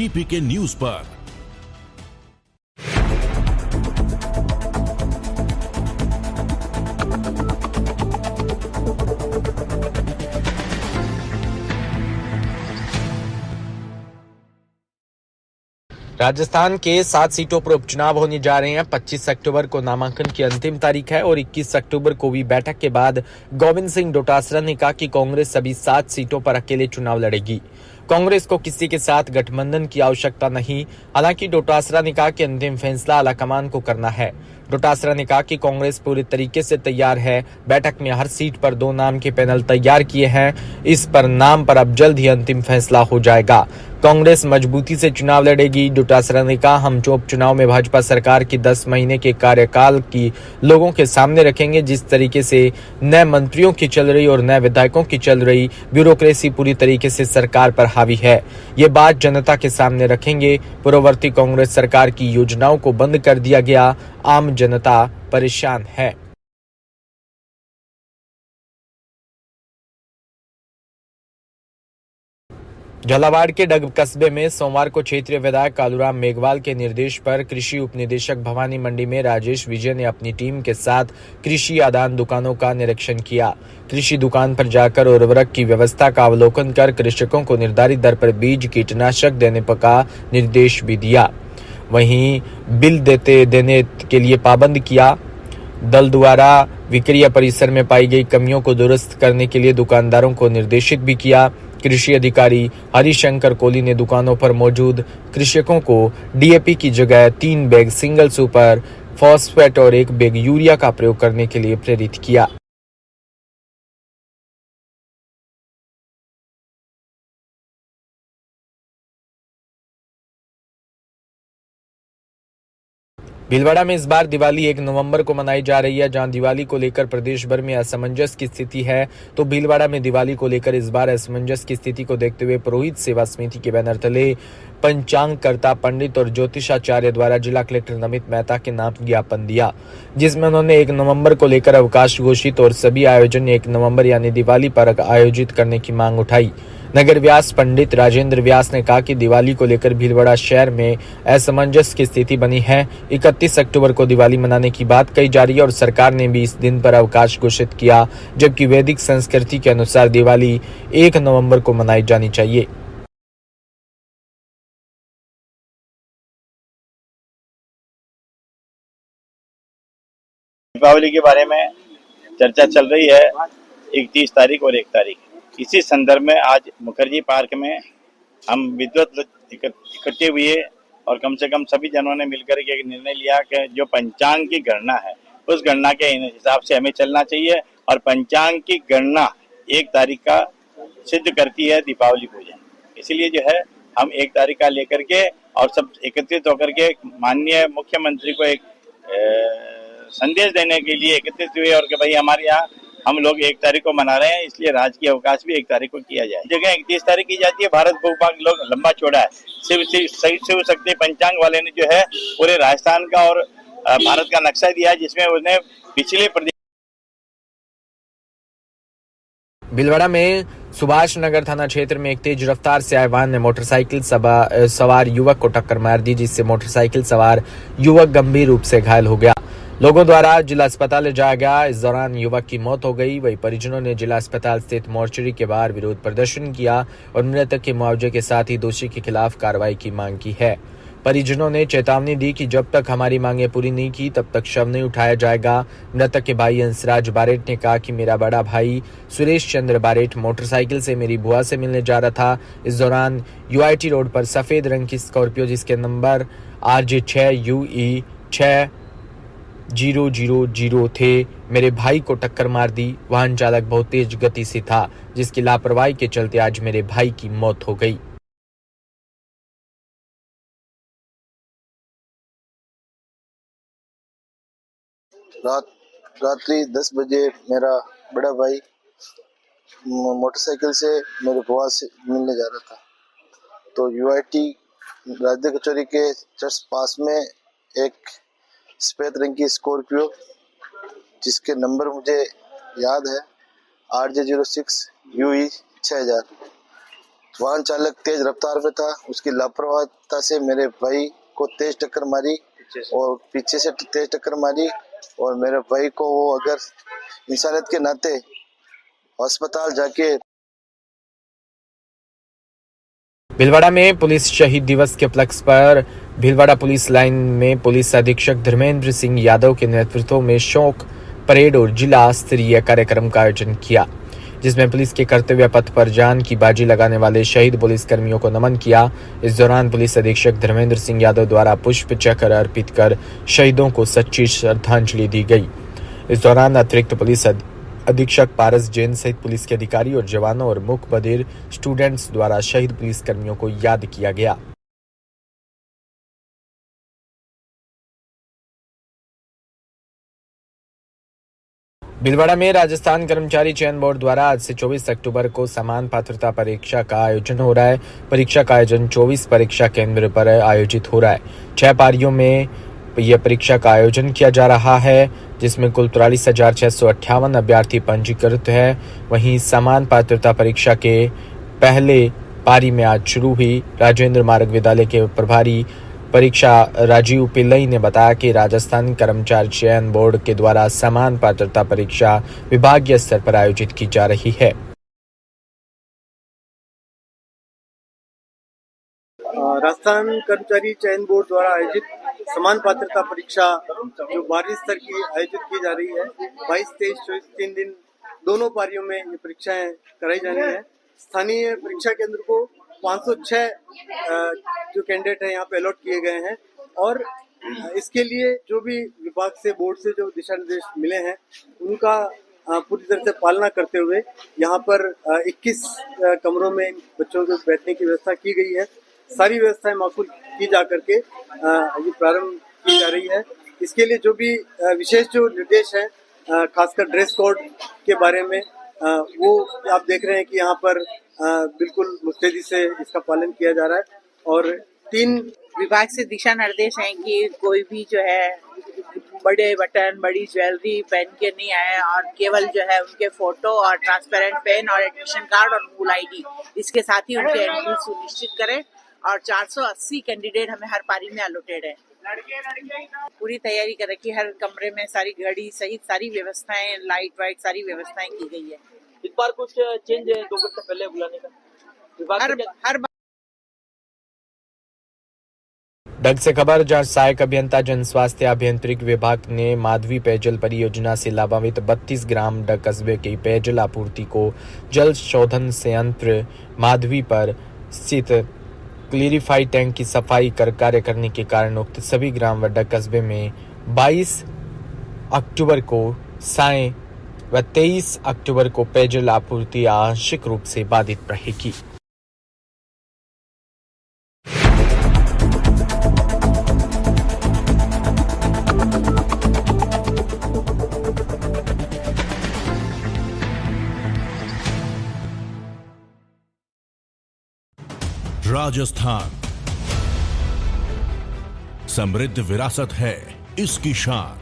DPK news पर। राजस्थान के 7 सीटों पर उपचुनाव होने जा रहे हैं। 25 अक्टूबर को नामांकन की अंतिम तारीख है और 21 अक्टूबर को हुई बैठक के बाद गोविंद सिंह डोटासरा ने कहा कि कांग्रेस सभी 7 सीटों पर अकेले चुनाव लड़ेगी। कांग्रेस को किसी के साथ गठबंधन की आवश्यकता नहीं। हालांकि डोटासरा ने कहा कि अंतिम फैसला आलाकमान को करना है। डोटासरा ने कहा कि कांग्रेस पूरी तरीके से तैयार है। बैठक में हर सीट पर 2 नाम के पैनल तैयार किए हैं। इस पर नाम पर अब जल्द ही अंतिम फैसला हो जाएगा। कांग्रेस मजबूती से चुनाव लड़ेगी। डोटासरा ने कहा, हम जो उपचुनाव में भाजपा सरकार की 10 महीने के कार्यकाल की लोगों के सामने रखेंगे। जिस तरीके से नए मंत्रियों की चल रही और नए विधायकों की चल रही ब्यूरोक्रेसी पूरी तरीके से सरकार पर हावी है, ये बात जनता के सामने रखेंगे। पूर्ववर्ती कांग्रेस सरकार की योजनाओं को बंद कर दिया गया। आम जनता परेशान है। झालावाड़ के डग कस्बे में सोमवार को क्षेत्रीय विधायक कालूराम मेघवाल के निर्देश पर कृषि उपनिदेशक भवानी मंडी में राजेश विजय ने अपनी टीम के साथ कृषि आदान दुकानों का निरीक्षण किया। कृषि दुकान पर जाकर उर्वरक की व्यवस्था का अवलोकन कर कृषकों को निर्धारित दर पर बीज कीटनाशक देने का निर्देश भी दिया। वहीं बिल देने के लिए पाबंद किया। दल द्वारा विक्रय परिसर में पाई गई कमियों को दुरुस्त करने के लिए दुकानदारों को निर्देशित भी किया। कृषि अधिकारी हरिशंकर कोहली ने दुकानों पर मौजूद कृषकों को डीएपी की जगह 3 बैग सिंगल सुपर फॉस्फेट और 1 बैग यूरिया का प्रयोग करने के लिए प्रेरित किया। भीलवाड़ा में इस बार दिवाली 1 नवंबर को मनाई जा रही है। जहां दिवाली को लेकर प्रदेश भर में असमंजस की स्थिति है, तो भीलवाड़ा में दिवाली को लेकर इस बार असमंजस की स्थिति को देखते हुए पुरोहित सेवा समिति के बैनर तले पंचांगकर्ता पंडित और ज्योतिषाचार्य द्वारा जिला कलेक्टर नमित मेहता के नाम ज्ञापन दिया, जिसमें उन्होंने 1 नवंबर को लेकर अवकाश घोषित और सभी आयोजन 1 नवंबर यानी दिवाली पर आयोजित करने की मांग उठाई। नगर व्यास पंडित राजेंद्र व्यास ने कहा कि दिवाली को लेकर भीलवाड़ा शहर में असमंजस की स्थिति बनी है। 31 अक्टूबर को दिवाली मनाने की बात कही जा रही है और सरकार ने भी इस दिन पर अवकाश घोषित किया, जबकि वैदिक संस्कृति के अनुसार दिवाली 1 नवंबर को मनाई जानी चाहिए। दीपावली के बारे में चर्चा चल रही है। 31 तारीख और 1 तारीख, इसी संदर्भ में आज मुखर्जी पार्क में हम विद्वत इकट्ठे हुए और कम से कम सभी जनों ने मिलकर के एक निर्णय लिया कि जो पंचांग की गणना है उस गणना के हिसाब से हमें चलना चाहिए और पंचांग की गणना 1 तारीख का सिद्ध करती है दीपावली पूजन। इसीलिए जो है हम 1 तारीख का लेकर के और सब एकत्रित होकर के माननीय मुख्यमंत्री को एक संदेश देने के लिए एकत्रित हुए और कि भाई हमारे यहाँ हम लोग 1 तारीख को मना रहे हैं, इसलिए राजकीय अवकाश भी 1 तारीख को किया जाए। जगह 31 तारीख की जाती है। भारत भूभाग लोग लंबा चौड़ा है। शिव शक्ति पंचांग वाले ने जो है पूरे राजस्थान का और भारत का नक्शा दिया, जिसमें उसने पिछले प्रदेश भीलवाड़ा में सुभाष नगर थाना क्षेत्र में एक तेज रफ्तार से आए वाहन ने मोटरसाइकिल सवार युवक को टक्कर मार दी, जिससे मोटरसाइकिल सवार युवक गंभीर रूप से घायल हो गया। लोगों द्वारा जिला अस्पताल ले जाया गया। इस दौरान युवक की मौत हो गई। वहीं परिजनों ने जिला अस्पताल स्थित मोर्चरी के बाहर विरोध प्रदर्शन किया और मृतक के मुआवजे के साथ ही दोषी के खिलाफ कार्रवाई की मांग की है। परिजनों ने चेतावनी दी कि जब तक हमारी मांगे पूरी नहीं की तब तक शव नहीं उठाया जाएगा। मृतक के भाई हंसराज बारेट ने कहा कि मेरा बड़ा भाई सुरेश चंद्र बारेट मोटरसाइकिल से मेरी बुआ से मिलने जा रहा था। इस दौरान यूआईटी रोड पर सफेद रंग की स्कॉर्पियो जिसके नंबर RJ6UE 6000 थे मेरे भाई को टक्कर मार दी। वाहन चालक बहुत तेज गति से था, जिसकी लापरवाही के चलते आज मेरे भाई की मौत हो गई। रात्रि 10 बजे मेरा बड़ा भाई मोटरसाइकिल से मेरे बुआ से मिलने जा रहा था, तो यूआईटी राज्य कचौरी के जस्ट पास में एक सफेद रंग की स्कॉर्पियो जिसके नंबर मुझे याद है RJ06UE 6000, वाहन चालक तेज रफ्तार में था, उसकी लापरवाही से मेरे भाई को तेज टक्कर मारी और पीछे से तेज टक्कर मारी और मेरे भाई को वो अगर इंसानियत के नाते अस्पताल जाके। भीलवाड़ा में पुलिस शहीद दिवस के उपलक्ष्य पर भीलवाड़ा पुलिस लाइन में पुलिस अधीक्षक धर्मेंद्र सिंह यादव के नेतृत्व में शोक परेड और जिला स्तरीय कार्यक्रम का आयोजन किया, जिसमें पुलिस के कर्तव्य पथ पर जान की बाजी लगाने वाले शहीद पुलिस कर्मियों को नमन किया। इस दौरान पुलिस अधीक्षक धर्मेंद्र सिंह यादव द्वारा पुष्प चक्र अर्पित कर शहीदों को सच्ची श्रद्धांजलि दी गई। इस दौरान अतिरिक्त पुलिस अधीक्षक पारस जैन सहित पुलिस के अधिकारी और जवानों और मुख्य बधिर स्टूडेंट्स द्वारा शहीद पुलिस कर्मियों को याद किया गया। भीलवाड़ा में राजस्थान कर्मचारी चयन बोर्ड द्वारा आज से 24 अक्टूबर को समान पात्रता परीक्षा का आयोजन हो रहा है। परीक्षा का आयोजन 24 परीक्षा केंद्र पर आयोजित हो रहा है। 6 पारियों में यह परीक्षा का आयोजन किया जा रहा है, जिसमें कुल 43,658 अभ्यर्थी पंजीकृत है। वहीं समान पात्रता परीक्षा के पहले पारी में आज शुरू हुई। राजेंद्र मार्ग विद्यालय के प्रभारी परीक्षा राजीव पिल्लई ने बताया कि राजस्थान कर्मचारी चयन बोर्ड के द्वारा समान पात्रता परीक्षा विभागीय स्तर पर आयोजित की जा रही है। राजस्थान कर्मचारी चयन बोर्ड द्वारा आयोजित समान पात्रता परीक्षा जो 12वीं स्तर की आयोजित की जा रही है, 22, 23, 24 3 दिन दोनों पारियों में ये परीक्षाएं कराई जानी है। स्थानीय परीक्षा केंद्र को 506 जो कैंडिडेट हैं यहाँ पे अलॉट किए गए हैं और इसके लिए जो भी विभाग से बोर्ड से जो दिशा निर्देश मिले हैं उनका पूरी तरह से पालना करते हुए यहाँ पर 21 कमरों में बच्चों के बैठने की व्यवस्था की गई है। सारी व्यवस्थाएं माकूल की जा करके ये प्रारंभ की जा रही है। इसके लिए जो भी विशेष जो निर्देश हैं, खासकर ड्रेस कोड के बारे में, वो आप देख रहे हैं कि यहाँ पर बिल्कुल मुस्तैदी से इसका पालन किया जा रहा है। और 3 विभाग से दिशा निर्देश हैं कि कोई भी जो है बड़े बटन, बड़ी ज्वेलरी पहन के नहीं आए और केवल जो है उनके फोटो और ट्रांसपेरेंट पेन और एडमिशन कार्ड और मूल आईडी, इसके साथ ही उनके एंट्री सुनिश्चित करें। और 480 कैंडिडेट हमें हर पारी में अलॉटेड है। पूरी तैयारी कर रखी, हर कमरे में सारी घड़ी सहित सारी व्यवस्थाएं, लाइट वाइट सारी व्यवस्थाएं की गई है। इस बार कुछ चेंज है 2 घंटे पहले बुलाने का हर डग से खबर, जहां सहायक अभियंता जन स्वास्थ्य अभियांत्रिक विभाग ने माधवी पेयजल परियोजना से लाभान्वित 32 ग्राम डग कस्बे की पेयजल आपूर्ति को जल शोधन संयंत्र माधवी पर स्थित क्लियरिफाई टैंक की सफाई कर कार्य करने के कारण उक्त सभी ग्राम व डग कस्बे में 22 अक्टूबर को साय व 23 अक्टूबर को पेयजल आपूर्ति आंशिक रूप से बाधित रहेगी। राजस्थान समृद्ध विरासत है इसकी शान।